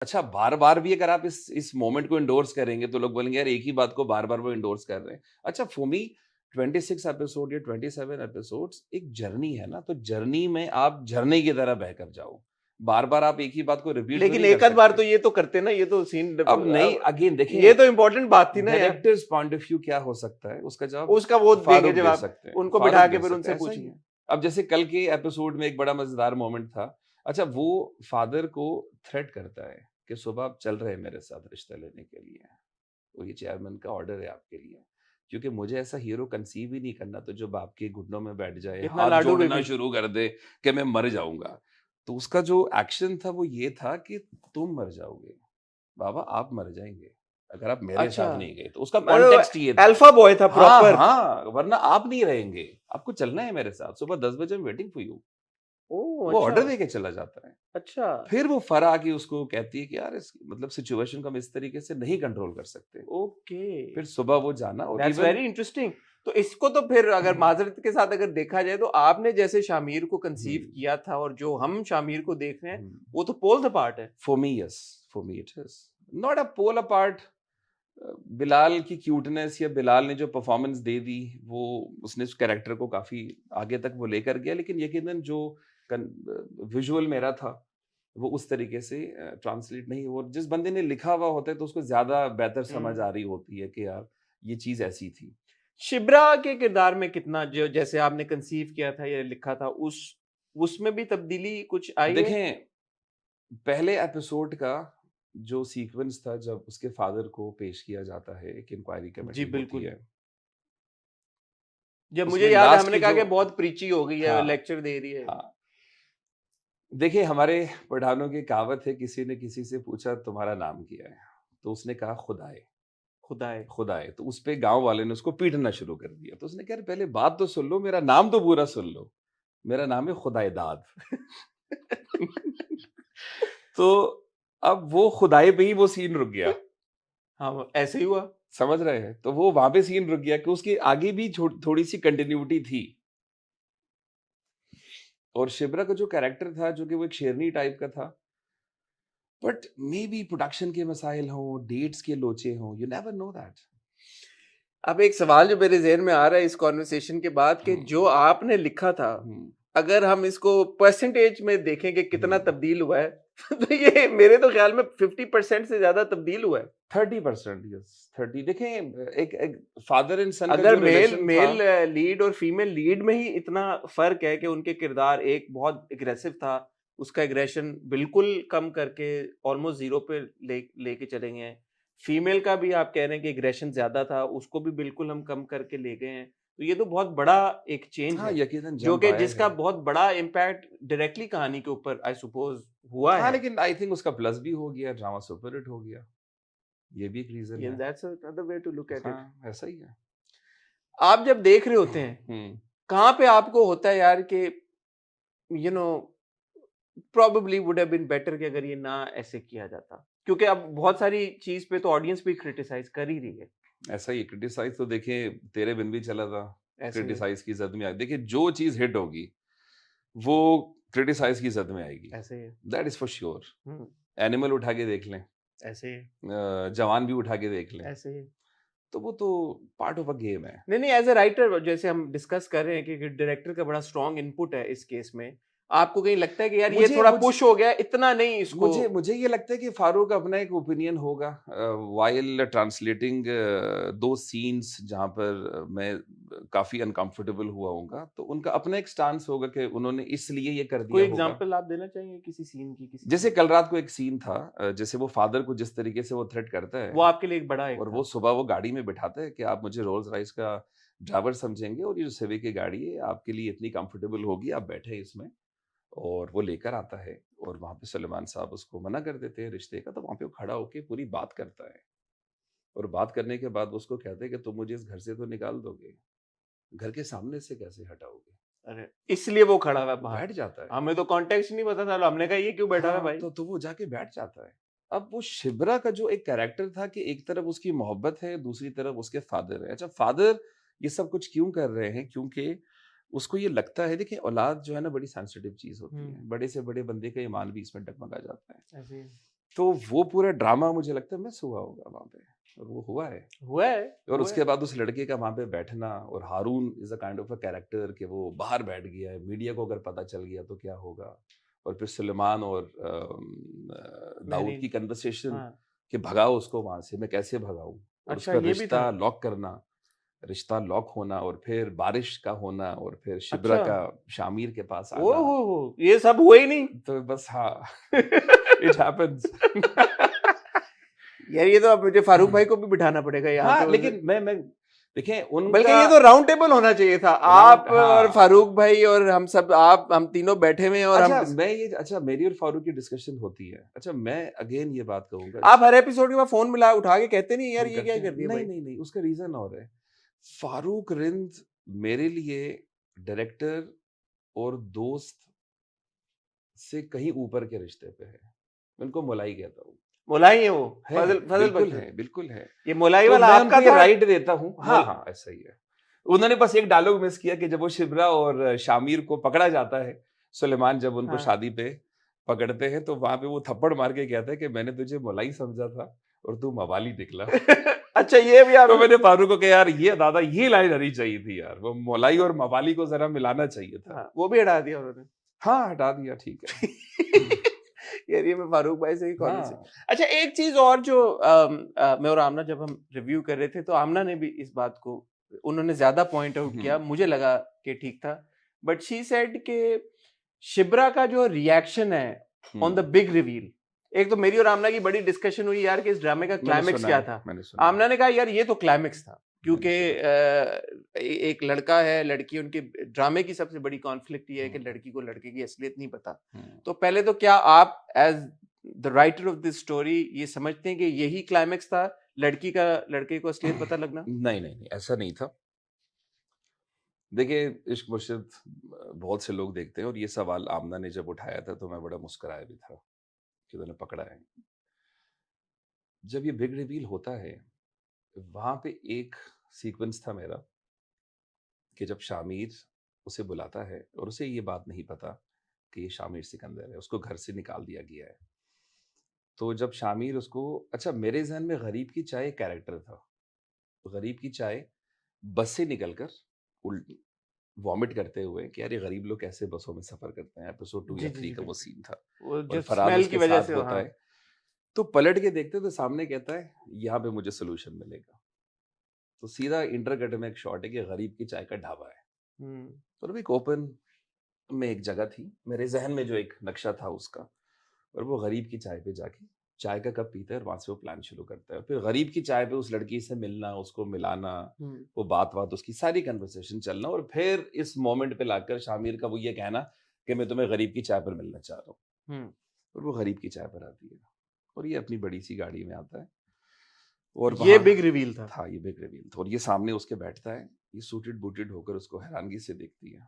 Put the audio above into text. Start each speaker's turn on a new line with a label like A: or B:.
A: अच्छा, बार-बार भी अगर आप इस मोमेंट को एंडोर्स करेंगे तो लोग बोलेंगे यार एक ही बात को बार-बार वो एंडोर्स कर रहे हैं। अच्छा फॉर मी 26 एपिसोड या 27 एपिसोड्स एक जर्नी है ना, तो जर्नी में आप झरने की तरह बहकर जाओ। बार-बार आप एक ही बात को रिपीट तो
B: लेकिन
A: नहीं कर
B: एक आध बार
A: सकते।
B: तो ये तो करते ना, ये तो सीन
A: अब नहीं अगेन
B: ये
A: देखें
B: तो इम्पोर्टेंट बात थी ना यार।
A: डायरेक्टर्स पॉइंट ऑफ व्यू क्या हो सकता है, उसका जवाब
B: उसका वो देंगे
A: फारूक दे
B: जवाब,
A: सकते हैं,
B: उनको
A: फारूक
B: बिठा के
A: दे
B: फिर
A: सकते
B: उनसे
A: हैं, ऐसा ही
B: पूछिए।
A: है। अब जैसे कल के एपिसोड में एक बड़ा मजेदार मोमेंट था। अच्छा वो फादर को थ्रेट करता है कि सुबह आप चल रहे हैं मेरे साथ रिश्ता लेने के लिए, तो ये चेयरमैन का ऑर्डर है आपके लिए, क्योंकि मुझे ऐसा हीरो कंसीव ही नहीं करना तो जो बाप के घुटनों में बैठ जाए,
B: कितना
A: हाथ
B: लाडू
A: जोड़ना
B: बेबी।
A: शुरू कर दे कि मैं मर जाऊंगा। तो उसका जो एक्शन था वो ये था कि तुम मर जाओगे बाबा, आप मर जाएंगे अगर आप मेरे
B: अच्छा,
A: साथ नहीं गए, तो उसका
B: मतलब
A: कॉन्टेक्स्ट ये था।
B: अल्फा बॉय था
A: हाँ
B: प्रॉपर।
A: हाँ, वरना आप नहीं रहेंगे, आपको चलना है मेरे साथ, सुबह 10 बजे वेटिंग फॉर यू।
B: ओह
A: वो
B: अच्छा।
A: ऑर्डर देके चला जाता है।
B: अच्छा।
A: फिर वो फरा आके उसको कहती है कि यार इस मतलब सिचुएशन को हम इस तरीके से नहीं कंट्रोल कर सकते।
B: ओके,
A: फिर सुबह वो जाना और
B: दैट्स
A: इवन
B: वेरी इंटरेस्टिंग। तो इसको तो फिर अगर माजरत के साथ अगर देखा जाए तो आपने जैसे शामिर को कंसीव किया था और जो हम शामिर को देख रहे हैं वो तो पोल्स अपार्ट है।
A: For me yes, for me it is not a pole apart. Bilal की क्यूटनेस या बिलाल ने जो परफॉर्मेंस दे दी वो उसने उस कैरेक्टर को काफी आगे तक वो लेकर गया, लेकिन यकीनन जो विजुअल मेरा था वो उस तरीके से ट्रांसलेट नहीं हो। जिस बंदे ने लिखा हुआ होता है तो उसको ज्यादा बेहतर समझ आ रही होती है कि यार ये चीज ऐसी थी।
B: शिब्रा के किरदार में कितना जो जैसे आपने कंसीव किया था या लिखा था उस उसमें भी तब्दीली कुछ आई है?
A: देखें पहले एपिसोड का जो सीक्वेंस था जब उसके फादर को पेश किया जाता है, एक इंक्वायरी
B: जी
A: कमेटी होती
B: बिल्कुल।
A: है
B: जब मुझे
A: उसमें
B: याद है
A: लास्ट
B: हमने
A: के
B: कहा
A: जो
B: कि बहुत प्रीची हो गई है,
A: हाँ
B: लेक्चर दे रही है।
A: हाँ देखिए हमारे पठानों की कहावत है, किसी ने किसी से पूछा तुम्हारा नाम क्या है, तो उसने कहा खुदाए।
B: खुदाए।
A: खुदाए तो उस पे गांव वाले ने उसको पीटना शुरू कर दिया, तो उसने कहा "अरे, पहले बात तो सुन लो, मेरा नाम तो पूरा सुन लो, मेरा नाम है खुदाए दाद।" तो अब वो खुदाई पे ही वो सीन रुक गया।
B: हाँ वो ऐसे ही हुआ।
A: समझ रहे हैं, तो वो वहां पे सीन रुक गया कि उसकी आगे भी थोड़ी सी कंटिन्यूटी थी। और शिब्रा का जो कैरेक्टर था जो कि वो एक शेरनी टाइप का था, बट मे बी प्रोडक्शन के मसाइल हों, डेट्स के लोचे हों, यू नेवर नो दैट।
B: अब एक सवाल जो मेरे ज़हन में आ रहा है इस कॉन्वर्सेशन के बाद कि
A: हम्म
B: जो आपने लिखा था,
A: हम्म
B: अगर हम इसको परसेंटेज में देखें कि कितना
A: हम्म
B: तब्दील हुआ है तो ये मेरे तो ख्याल में 50% से ज़्यादा तब्दील हुआ है।
A: 30%, यस 30। देखें एक फादर एंड सन का
B: अगर
A: जो
B: मेल
A: रिलेशन था।
B: मेल लीड और फीमेल लीड में ही इतना फ़र्क है कि उनके किरदार एक बहुत एग्रेसिव था, उसका एग्रेशन बिल्कुल कम करके ऑलमोस्ट ज़ीरो पे लेके चले गए हैं। फीमेल का भी आप कह रहे हैं कि एग्रेशन ज़्यादा था, उसको भी बिल्कुल हम कम करके ले गए हैं। तो ये तो बहुत बड़ा एक चेंज
A: हाँ
B: है,
A: यकीनन
B: जो
A: जंप
B: कि
A: आया
B: जिसका
A: है।
B: बहुत बड़ा इम्पैक्ट डायरेक्टली कहानी के ऊपर आई सपोज़ हुआ
A: हाँ
B: है।
A: लेकिन आई थिंक उसका प्लस भी हो गया, ड्रामा सुपर हिट हो गया, ये भी एक रीजन
B: ये
A: है।
B: That's another way to look at it.
A: हाँ ऐसा ही है।
B: आप जब देख रहे होते हैं,
A: हम्म
B: कहाँ पे आपको होता है यार कि you know probably would have been better कि अगर ये ना ऐसे किया जाता, क्योंकि अब बहुत सारी चीज पे तो ऑडियंस भी क्रिटिसाइज कर ही रही है।
A: ऐसा ही क्रिटिसाइज तो देखें तेरे बिन भी चला था,
B: ऐसे ही है।
A: क्रिटिसाइज की जद में आ देखिए जो चीज हिट होगी वो क्रिटिसाइज की जद में आएगी,
B: ऐसे ही है।
A: That is for sure.
B: Hmm.
A: Animal उठा के देख लें,
B: ऐसे ही है।
A: जवान भी उठा के देख लें,
B: ऐसे ही है।
A: तो वो तो पार्ट ऑफ अ गेम है।
B: नहीं नहीं, एज ए राइटर जैसे हम डिस्कस कर रहे हैं कि डायरेक्टर का बड़ा स्ट्रॉन्ग इनपुट है इस केस में, आपको कहीं लगता है कि यार ये
A: मुझे
B: थोड़ा
A: मुझे
B: पुश हो गया, इतना नहीं इसको?
A: मुझे मुझे ये लगता है कि फारूक अपना एक ओपिनियन होगा वाइल ट्रांसलेटिंग दो सीन्स जहां पर मैं काफी अनकंफर्टेबल हुआ होऊंगा, तो उनका अपना एक स्टांस होगा कि उन्होंने इसलिए ये कर
B: कोई
A: दिया होगा।
B: एग्जांपल आप देना चाहेंगे किसी सीन की, किसी
A: जैसे
B: चीज?
A: कल रात को एक सीन था, जैसे वो फादर को जिस तरीके से वो थ्रेट करता
B: वो
A: है
B: आपके लिए एक बड़ा एक
A: और वो
B: था।
A: सुबह वो गाड़ी में बिठाता है कि आप मुझे रोल्स राइस का ड्राइवर समझेंगे और ये जो सिविक की गाड़ी है आपके लिए इतनी कंफर्टेबल होगी, आप बैठे इसमें। और वो लेकर आता है और वहाँ पे सलेमान साहब उसको मना कर देते हैं रिश्ते का, तो वहाँ पे वो खड़ा होके पूरी बात करता है और बात करने के बाद वो उसको कहते हैं कि तुम मुझे इस घर से तो निकाल दोगे, घर के सामने से कैसे हटाओगे?
B: अरे इसलिए वो खड़ा हुआ है
A: वो
B: बाहर।
A: बैठ जाता है।
B: हमें तो कॉन्टेक्स्ट नहीं पता था, हमने कहा ये क्यों बैठा हुआ है
A: हाँ,
B: भाई।
A: तो वो जाके बैठ जाता है। अब वो शिब्रा का जो एक कैरेक्टर था कि एक तरफ उसकी मोहब्बत है, दूसरी तरफ उसके फादर है। अच्छा फादर ये सब कुछ क्यों कर रहे हैं? क्योंकि उसको ये लगता है, देखिए औलाद जो है ना बड़ी सेंसिटिव चीज़ होती है। बड़े से बड़े बंदे का ईमान भी इसमें डगमगा जाता है।
B: ऐसे ही।
A: तो वो पूरा ड्रामा मुझे लगता है मिस हुआ होगा वहाँ पे, और वो हुआ है। और
B: हुआ
A: उसके
B: है।
A: बाद उस लड़के का वहाँ पे बैठना, और Haroon is a kind of a character कि वो बाहर बैठ गया है, मीडिया को अगर पता चल गया तो क्या होगा। और फिर सुलेमान और दाऊद की
B: मेहरीन,
A: कन्वर्सेशन
B: हाँ।
A: कि भगाओ उसको वहाँ से, मैं कैसे भगाऊँ, और
B: अच्छा,
A: उसका
B: ये भी था?
A: रिश्ता लॉक करना, रिश्ता लॉक होना, और फिर बारिश का होना, और फिर शिब्रा
B: अच्छा।
A: का शामिर के पास
B: ओह
A: आना।
B: हो! ये सब हुआ ही नहीं?
A: तो बस हाँ, इट हैपेंस।
B: यार, ये तो अब मुझे फारूक भाई को भी बिठाना पड़ेगा यहाँ पे
A: हाँ,
B: उस दिन।
A: लेकिन मैं देखिए
B: बल्कि
A: उनका
B: ये तो राउंड टेबल होना चाहिए था। आप
A: राउंड,
B: और
A: हाँ।
B: फारूक भाई और हम सब, हम तीनों बैठे हुए हैं और हम
A: अच्छा, मेरी और फारूक की डिस्कशन होती है। अच्छा, मैं अगेन ये बात कहूंगा,
B: आप हर एपिसोड के बाद फोन मिला उठा के कहते नहीं यार
A: हम
B: ये क्या
A: करते हैं,
B: कर दिया
A: नहीं
B: भाई?
A: नहीं नहीं, उसका रीजन और है। फारूक रिंद मेरे लिए डायरेक्टर और दोस्त से कहीं ऊपर के रिश्ते पे है। मैं उनको मोलाई कहता हूँ।
B: मोलाई है वो?
A: है,
B: फजल
A: बिल्कुल
B: बख्तर?
A: है, बिल्कुल है।
B: ये मोलाई
A: तो
B: वाला
A: मैं
B: आपका
A: उनको ये
B: था?
A: राइट देता हूँ। हाँ
B: मोल
A: हाँ, ऐसा ही है। उन्होंने बस एक डायलॉग मिस किया कि जब वो शिब्रा और शामिर को पकड़ा जाता है, सुलेमान जब उनको
B: हाँ।
A: शादी पे पकड़ते हैं, तो वहां पे वो थप्पड़ मार के कहता है कि मैंने तुझे मोलाई समझा था और तू मवाली निकला।
B: अच्छा, ये भी
A: तो
B: आपने?
A: मैंने फारूक को कहा यार ये दादा ये लाइन आनी चाहिए थी यार, वो मोलाई और मवाली को जरा मिलाना चाहिए था।
B: हाँ, वो भी हटा दिया उन्होंने।
A: हाँ, हटा दिया, ठीक है।
B: यार, ये मैं फारूक भाई से ही कॉलेज से।
A: हाँ।
B: अच्छा, एक चीज और जो मैं और आमना जब हम रिव्यू कर रहे थे तो आमना ने भी इस बात को, उन्होंने ज्यादा पॉइंट आउट किया, मुझे लगा कि ठीक था, बट शी सेड के शिब्रा का जो रिएक्शन है ऑन द बिग रिवील, एक तो मेरी और आमना की बड़ी डिस्कशन हुई यार कि इस ड्रामे का
A: मैंने
B: क्लाइमेक्स
A: सुना
B: क्या
A: है,
B: था।
A: मैंने सुना
B: आमना
A: है,
B: ने कहा यार ये तो क्लाइमेक्स था, क्योंकि
A: मैंने
B: एक लड़का है, लड़की, उनके ड्रामे की सबसे बड़ी कॉन्फ्लिक्ट ये है कि
A: सुना।
B: लड़की को लड़के की असलियत नहीं पता।
A: हम्म।
B: तो पहले तो क्या आप as the writer of this story ये समझते हैं कि यही क्लाइमेक्स था, लड़की का लड़के को असलियत पता लगना?
A: नहीं नहीं नहीं, ऐसा नहीं था। देखिए, इश्क मुर्शिद बहुत से लोग देखते हैं, और ये सवाल आमना ने जब उठाया था तो मैं बड़ा मुस्कुराया भी था कि उन्होंने पकड़ा है। जब ये बिग रिवील होता है, वहां पे एक सीक्वेंस था मेरा कि जब शामिर उसे बुलाता है और उसे ये बात नहीं पता कि ये शामिर सिकंदर है, उसको घर से निकाल दिया गया है। तो जब शामिर उसको, अच्छा मेरे जहन में गरीब की चाय एक कैरेक्टर था। तो गरीब की चाय बस से निकलकर उल्ट वॉमिट करते हुए कि यार ये गरीब लोग कैसे बसों में सफर करते हैं, एपिसोड 2
B: जी
A: या
B: जी
A: 3
B: जी,
A: का वो
B: बिल्कुल।
A: सीन था।
B: वो
A: और
B: जो
A: फराज
B: स्मेल की
A: उसके
B: वजह
A: साथ
B: से,
A: होता
B: हाँ।
A: है। तो पलट के देखते तो सामने कहता है यहाँ पे मुझे सोल्यूशन मिलेगा। तो सीधा इंटरकट में एक शॉट है कि गरीब की चाय का ढाबा है,
B: हम्म।
A: और वो एक ओपन में एक जगह थी मेरे जहन में जो एक नक्शा था उसका। और वो गरीब की चाय पे जाके चाय का कप पीता है, और वहां से वो प्लान शुरू करता है। और फिर गरीब की चाय पे उस लड़की से मिलना, उसको मिलाना,
B: हम्म।
A: वो बात उसकी सारी कन्वर्सेशन चलना, और फिर इस मोमेंट पे लाकर शामिर का वो ये कहना कि मैं तुम्हें गरीब की चाय पर मिलना चाह रहा हूँ।
B: हम्म।
A: और वो गरीब की चाय पर आती है, और ये अपनी बड़ी सी गाड़ी में आता है, और
B: ये
A: वहाँ
B: बिग रिवील था।
A: था, ये बिग रिवील था, और ये सामने उसके बैठता है, ये सूटेड बूटेड होकर उसको हैरानगी से देखती है।